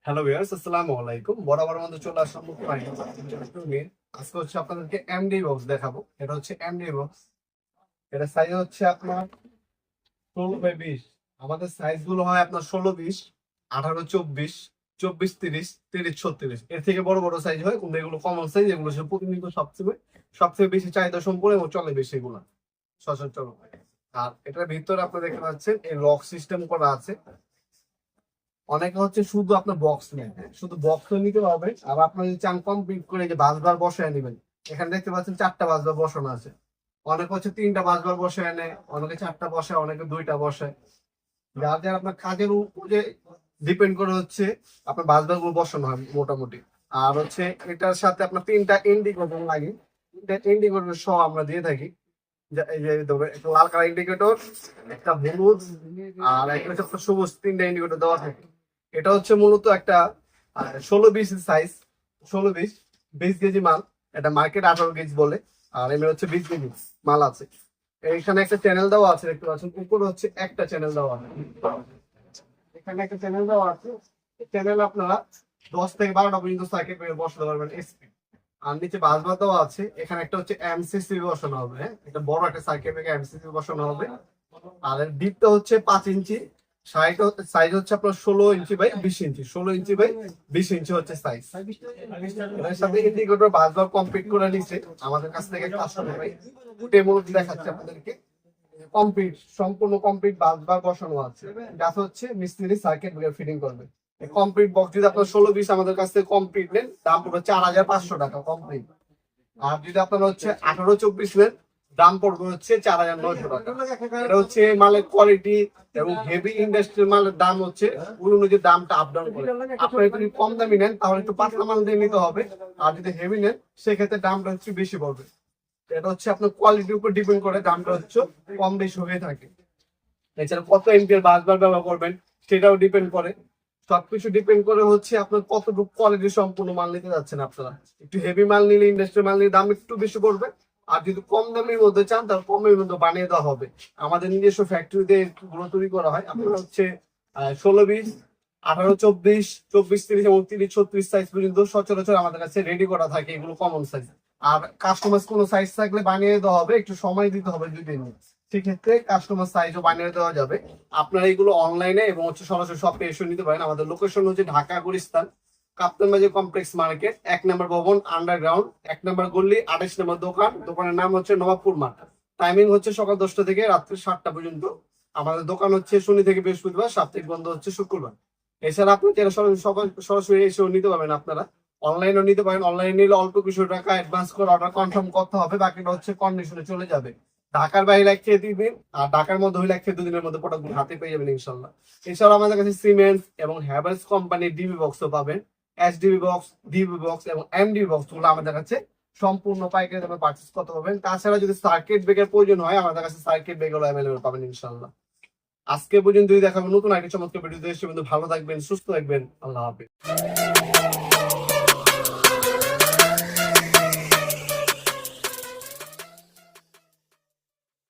Hello viewers, আসসালামু আলাইকুম। বরাবর মধ্যে চলে আসলাম নিয়ে। আজকে হচ্ছে আপনাদেরকে এমডি বক্স দেখাবো। এটা হচ্ছে এমডি বক্স। এটা সাইজ হচ্ছে আপনার 16x20। আমাদের সাইজ গুলো হয় আপনার 16-20, 18-24, 24-30, 30-36। এর থেকে বড় বড় সাইজ হয়, কিন্তু এগুলো কমন সাইজ। এগুলো সব প্রতিনিয়ত সবচেয়ে বেশি চাহিদা সম্পূর্ণ এবং চলে বেশি এগুলো সচরাচর। আর এটার ভিতরে আপনি দেখতে পাচ্ছেন এই লক সিস্টেম করা আছে। অনেকে হচ্ছে শুধু আপনার বক্স নেয়, শুধু বক্স নিতে পারবে। আর আপনার যদি চান কমপ্লিট করে যে বাসবার বসায় নেবেন, এখানে দেখতে পাচ্ছেন 4টা বাসবার বসানো আছে। অনেকে হচ্ছে 3টা বাসবার বসায় এনে, অনেকে 4টা বসায়, অনেকে 2টা বসায়। যার যার আপনার কাজের উপরে ডিপেন্ড করে হচ্ছে আপনার বাসবার গুলো বসানো হবে মোটামুটি। আর হচ্ছে এটার সাথে আপনার 3টা ইন্ডিকেটর লাগে। 3টা ইন্ডিকেটর সহ আমরা দিয়ে থাকি। এই যে ধরো একটা লাল কালার ইন্ডিকেটর, একটা হলুদ, আর একটা হচ্ছে আপনার সবুজ। 3টা ইন্ডিকেটর দেওয়া থাকে। এটা হচ্ছে মূলত একটা 16-20 সাইজ, 16-20, 20 কেজি মাল। এটা মার্কেট 18 কেজি বলে, আর এমনি হচ্ছে 20 কেজি মাল আছে। এখানে একটা চ্যানেল দেওয়া আছে, দেখতে পাচ্ছেন। উপরে হচ্ছে একটা চ্যানেল দেওয়া আছে, এখানে একটা চ্যানেল দেওয়া আছে। চ্যানেল আপনারা 10 থেকে 12টা পর্যন্ত সার্কিট বসাতে পারবেন এসপি। আর নিচে বাসবার দেওয়া আছে। এখানে একটা হচ্ছে এমসিসি বসানো হবে। হ্যাঁ, এটা বড় একটা সার্কিট এমসিসি বসানো হবে। আর ডিপটা হচ্ছে 5 ইঞ্চি। সাইজ হচ্ছে আপনার 16 inch by 20 inch, 16 inch by 20 ইঞ্চি হচ্ছে সাইজ। এর সাথে ইন্ডিকেটর বাসবার কমপ্লিট করে নিচ্ছে আমাদের কাছ থেকে কাস্টমার ভাই। ডেমো দেখাচ্ছে আপনাদেরকে। কমপ্লিট, সম্পূর্ণ কমপ্লিট বাসবার বসানো আছে। গাছ হচ্ছে মিস্ত্রি সার্কিট ব্রেকার ফিটিং করবে। কমপ্লিট বক্স যদি আপনার 16-20 আমাদের কাছ থেকে কমপ্লিট নেন, দাম পড়বে 4,500 টাকা কমপ্লিট। আর যদি আপনার হচ্ছে 18-24 নেন, দাম পড়বে হচ্ছে 4,900 টাকা। এটা হচ্ছে মালের কোয়ালিটি এবং হেভি ইন্ডাস্ট্রিয়াল মালের দাম হচ্ছে ওই অনুযায়ী দামটা আপ ডাউন করে। আপনারা যদি কম দামি নেন তাহলে একটু পাতলা মাল দিয়ে নিতে হবে। আর যদি হেভি নেন সেক্ষেত্রে দামটা হচ্ছে বেশি পড়বে। এটা হচ্ছে আপনার কোয়ালিটির উপর ডিপেন্ড করে দামটা হচ্ছে কম বেশি হয়ে থাকে। এছাড়া কত এমপিআর বাসবার ব্যবহার করবেন সেটাও ডিপেন্ড করে। সবকিছু ডিপেন্ড করে হচ্ছে আপনার কতটুকু কোয়ালিটি সম্পূর্ণ মাল নিতে যাচ্ছেন। আপনারা একটু হেভি মাল নিলে, ইন্ডাস্ট্রি মাল নিলে দাম একটু বেশি পড়বে। আর যদি কম দামের মধ্যে চান তাহলে কমের মধ্যে বানিয়ে দেওয়া হবে। আমাদের নিজস্ব ফ্যাক্টরিতে এগুলো তৈরি করা হয়। আপনারা হচ্ছে 16-20, 18-24, 24-30 এবং 30-36 সাইজ পর্যন্ত সচরাচর আমাদের কাছে রেডি করা থাকে। এগুলো কমন সাইজ। আর কাস্টমাইজ কোনো সাইজ থাকলে বানিয়ে দেওয়া হবে, একটু সময় দিতে হবে 2 দিন। সেক্ষেত্রে কাস্টমার সাইজও বানিয়ে দেওয়া যাবে। আপনারা এগুলো অনলাইনে এবং হচ্ছে সরাসরি শপে এসে নিতে পারেন। আমাদের লোকেশন হচ্ছে ঢাকা গুলিস্তান, কাপ্তান বাজার কমপ্লেক্স মার্কেট, 1 নম্বর ভবন, আন্ডারগ্রাউন্ড, 1 নম্বর গল্লি, 28 নম্বর দোকান। দোকানের নাম হচ্ছে নবাবপুর মাঠ। টাইমিং হচ্ছে সকাল 10টা থেকে রাত্রি 7টা পর্যন্ত। আমাদের দোকান হচ্ছে শনি থেকে বৃহস্পতিবার, সাপ্তাহিক বন্ধ হচ্ছে শুক্রবার। এছাড়া আপনি যারা সরাসরি এসেও নিতে পারবেন। আপনারা অনলাইনেও নিতে পারেন। অনলাইনে নিলে অল্প কিছু টাকা অ্যাডভান্স করে অর্ডার কনফার্ম করতে হবে, বাকিটা হচ্ছে কন্ডিশনে চলে যাবে। ঢাকার বাইরে 1 থেকে 2 দিন, আর ঢাকার মধ্যে হইলে 1 থেকে 2 দিনের মধ্যে প্রোডাক্ট হাতে পেয়ে যাবেন ইনশাল্লাহ। এছাড়াও আমাদের কাছে সিমেন্স এবং হ্যাভেলস কোম্পানির ডিবি বক্সও পাবেন। এসডিবি বক্স, ডিবি বক্স এবং এমডিবি বক্স গুলো আমাদের কাছে সম্পূর্ণ পাইকারি দামে পারচেজ করতে পারবেন। তাছাড়া যদি সার্কিট ব্রেকার প্রয়োজন হয়, আমাদের কাছে সার্কিট ব্রেকারও অ্যাভেলেবল পাবেন ইনশাল্লাহ। আজকে পর্যন্ত দেখাবো নতুন আরেকটি চমৎকার ভিডিও। ভালো থাকবেন, সুস্থ থাকবেন। আল্লাহ হাফেজ।